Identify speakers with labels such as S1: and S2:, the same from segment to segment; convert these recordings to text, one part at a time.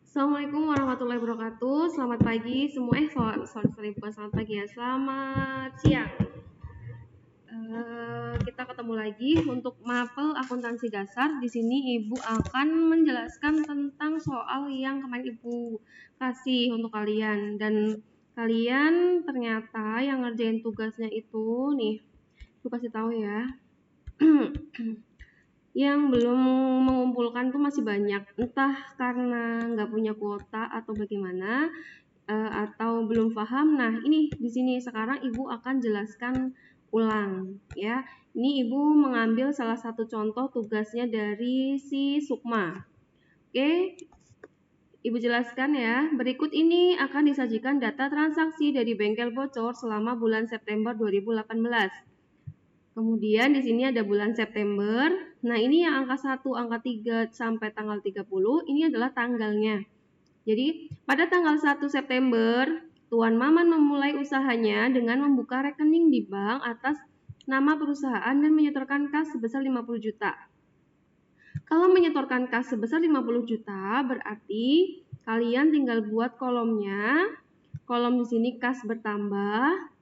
S1: Assalamualaikum warahmatullahi wabarakatuh. Selamat pagi semua. Sorry, bukan selamat pagi ya. Selamat siang. Kita ketemu lagi untuk mapel akuntansi dasar. Di sini Ibu akan menjelaskan tentang soal yang kemarin Ibu kasih untuk kalian. Dan kalian ternyata yang ngerjain tugasnya itu nih, Ibu kasih tahu ya. Yang belum mengumpulkan tuh masih banyak, entah karena nggak punya kuota atau bagaimana, atau belum paham. Nah, ini di sini sekarang Ibu akan jelaskan ulang ya. Ini Ibu mengambil salah satu contoh tugasnya dari si Sukma. Oke, Ibu jelaskan ya. Berikut ini akan disajikan data transaksi dari bengkel bocor selama bulan September 2018. Kemudian di sini ada bulan September. Nah, ini yang angka 1, angka 3 sampai tanggal 30, ini adalah tanggalnya. Jadi, pada tanggal 1 September, Tuan Maman memulai usahanya dengan membuka rekening di bank atas nama perusahaan dan menyetorkan kas sebesar 50 juta. Kalau menyetorkan kas sebesar 50 juta, berarti kalian tinggal buat kolomnya. Kolom di sini kas bertambah.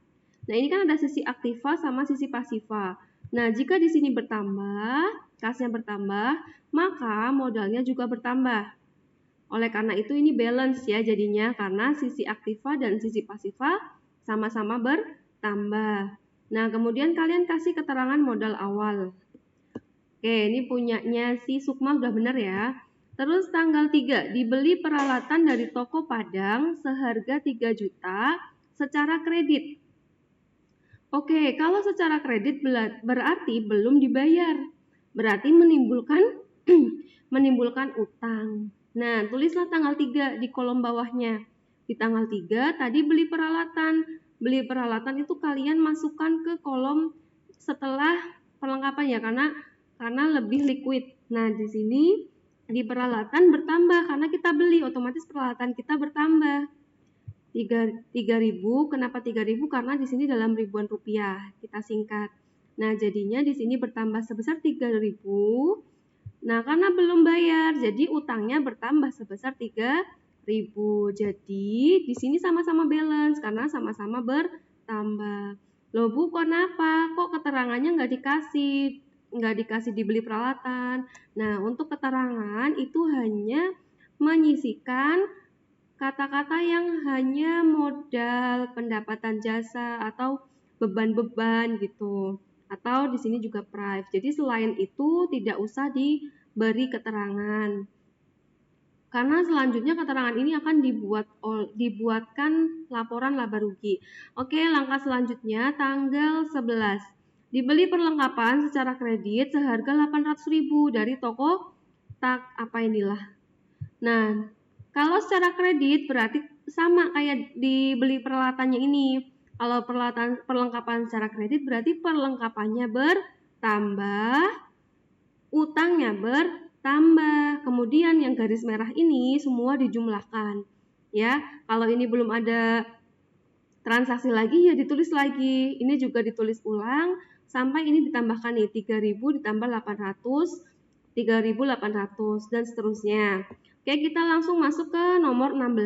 S1: Nah, ini kan ada sisi aktiva sama sisi pasiva. Nah, jika di sini bertambah, kasnya bertambah, maka modalnya juga bertambah. Oleh karena itu ini balance ya jadinya, karena sisi aktiva dan sisi pasiva sama-sama bertambah. Nah, kemudian kalian kasih keterangan modal awal. Oke, ini punyanya si Sukma udah benar ya. Terus tanggal 3, dibeli peralatan dari toko Padang seharga 3 juta secara kredit. Oke, kalau secara kredit berarti belum dibayar. Berarti menimbulkan utang. Nah, tulislah tanggal 3 di kolom bawahnya. Di tanggal 3 tadi beli peralatan. Beli peralatan itu kalian masukkan ke kolom setelah perlengkapan ya, karena lebih liquid. Nah, di sini di peralatan bertambah karena kita beli, otomatis peralatan kita bertambah. 3.000, kenapa 3.000? Karena di sini dalam ribuan rupiah, kita singkat. Nah, jadinya di sini bertambah sebesar 3.000. Nah, karena belum bayar, jadi utangnya bertambah sebesar 3.000. Jadi, di sini sama-sama balance karena sama-sama bertambah. Loh Bu, kenapa? Kok keterangannya nggak dikasih dibeli peralatan? Nah, untuk keterangan itu hanya menyisikan kata-kata yang hanya modal, pendapatan jasa, atau beban-beban gitu. Atau di sini juga price. Jadi selain itu tidak usah diberi keterangan. Karena selanjutnya keterangan ini akan dibuatkan laporan laba rugi. Oke, langkah selanjutnya tanggal 11. Dibeli perlengkapan secara kredit seharga 800.000 dari toko Nah, kalau secara kredit berarti sama kayak dibeli peralatannya ini. Kalau perlengkapan secara kredit berarti perlengkapannya bertambah, utangnya bertambah. Kemudian yang garis merah ini semua dijumlahkan. Ya, kalau ini belum ada transaksi lagi ya ditulis lagi. Ini juga ditulis ulang sampai ini ditambahkan nih 3.000 ditambah 800, 3.800 dan seterusnya. Oke, kita langsung masuk ke nomor 16.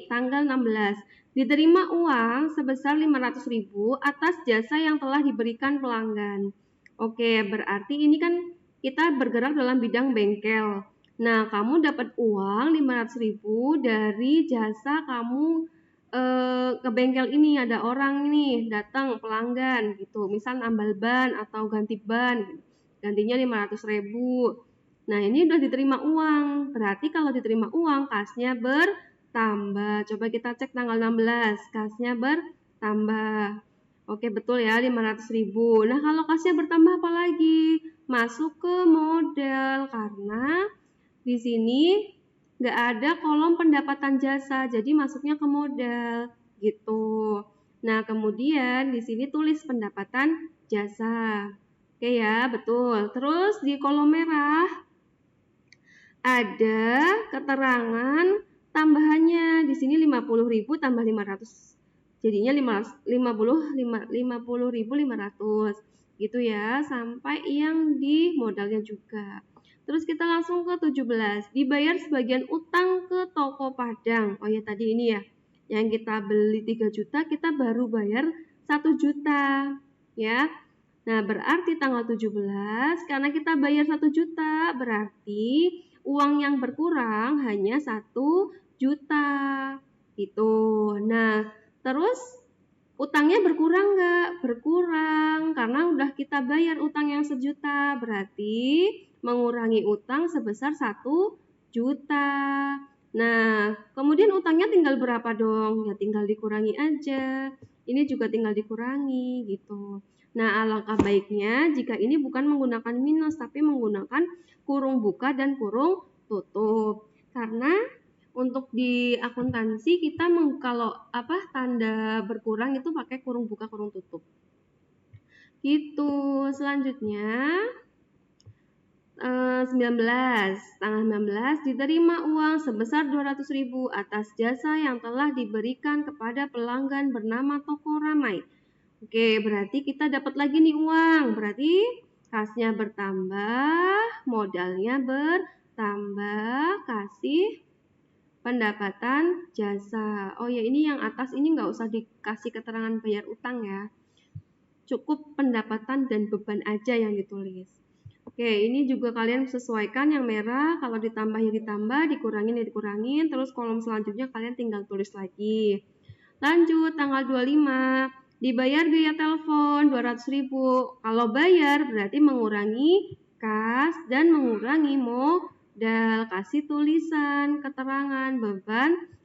S1: Tanggal 16. Diterima uang sebesar 500.000 atas jasa yang telah diberikan pelanggan. Oke, berarti ini kan kita bergerak dalam bidang bengkel. Nah, kamu dapat uang 500.000 dari jasa kamu ke bengkel ini, ada orang nih datang pelanggan gitu, misal nambal ban atau ganti ban, gantinya 500.000. Nah, ini udah diterima uang, berarti kalau diterima uang kasnya bertambah. Coba kita cek tanggal 16, kasnya bertambah. Oke, betul ya, 500.000. Nah, kalau kasnya bertambah apa lagi? Masuk ke modal, karena di sini nggak ada kolom pendapatan jasa, jadi masuknya ke modal gitu. Nah, kemudian di sini tulis pendapatan jasa. Oke ya, betul. Terus di kolom merah ada keterangan tambahannya. Di sini 50.000 tambah 500. Jadinya 50.500 gitu ya, sampai yang di modalnya juga. Terus kita langsung ke 17. Dibayar sebagian utang ke toko Padang. Oh ya tadi ini ya. Yang kita beli 3 juta, kita baru bayar 1 juta. Ya. Nah, berarti tanggal 17, karena kita bayar 1 juta, berarti uang yang berkurang hanya 1 juta. Gitu. Nah, terus utangnya berkurang nggak? Berkurang, karena udah kita bayar utang yang 1 juta, berarti mengurangi utang sebesar 1 juta. Nah, kemudian utangnya tinggal berapa dong? Ya tinggal dikurangi aja. Ini juga tinggal dikurangi gitu. Nah, alangkah baiknya jika ini bukan menggunakan minus tapi menggunakan kurung buka dan kurung tutup. Karena untuk di akuntansi kita kalau tanda berkurang itu pakai kurung buka kurung tutup. Gitu. Selanjutnya 19, tanggal 19 diterima uang sebesar 200.000 atas jasa yang telah diberikan kepada pelanggan bernama Toko Ramai. Oke, berarti kita dapat lagi nih uang. Berarti kasnya bertambah, modalnya bertambah, kasih pendapatan jasa. Oh ya, ini yang atas ini nggak usah dikasih keterangan bayar utang ya. Cukup pendapatan dan beban aja yang ditulis. Oke, ini juga kalian sesuaikan yang merah, kalau ditambah ya ditambah, dikurangin ya dikurangin, terus kolom selanjutnya kalian tinggal tulis lagi. Lanjut, tanggal 25, dibayar biaya telepon 200.000. Kalau bayar berarti mengurangi kas dan mengurangi modal. Kasih tulisan, keterangan, beban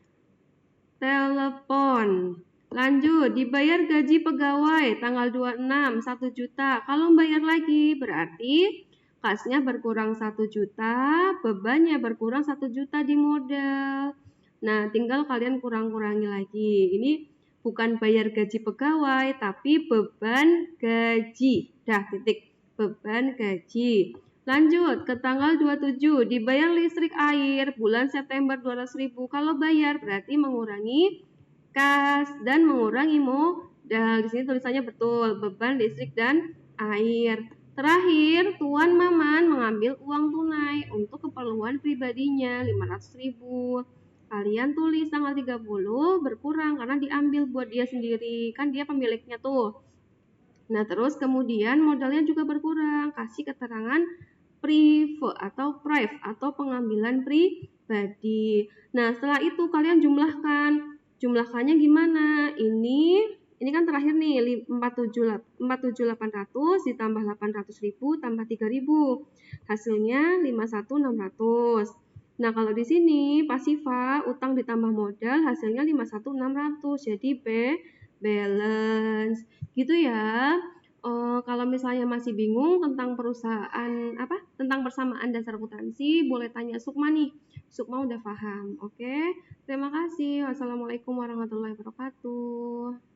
S1: telepon. Lanjut, dibayar gaji pegawai tanggal 26, 1 juta. Kalau bayar lagi berarti kasnya berkurang 1 juta, bebannya berkurang 1 juta di modal. Nah, tinggal kalian kurang-kurangi lagi. Ini bukan bayar gaji pegawai, tapi beban gaji. Dah, titik. Beban gaji. Lanjut ke tanggal 27, dibayar listrik air bulan September 200.000. Kalau bayar berarti mengurangi kas dan mengurangi modal. Di sini tulisannya betul, beban listrik dan air. Terakhir, Tuan Maman mengambil uang tunai untuk keperluan pribadinya 500.000. Kalian tulis tanggal 30 berkurang karena diambil buat dia sendiri. Kan dia pemiliknya tuh. Nah, terus kemudian modalnya juga berkurang. Kasih keterangan prive atau pengambilan pribadi. Nah, setelah itu kalian jumlahkan. Jumlahkannya gimana? Ini kan terakhir nih 47.800 ditambah 800.000 tambah 3.000. Hasilnya 51.600. Nah, kalau di sini pasifa utang ditambah modal hasilnya 51.600. Jadi balance. Gitu ya. Kalau misalnya masih bingung tentang tentang persamaan dasar akuntansi, boleh tanya Sukma nih. Sukma udah paham, oke? Terima kasih. Wassalamualaikum warahmatullahi wabarakatuh.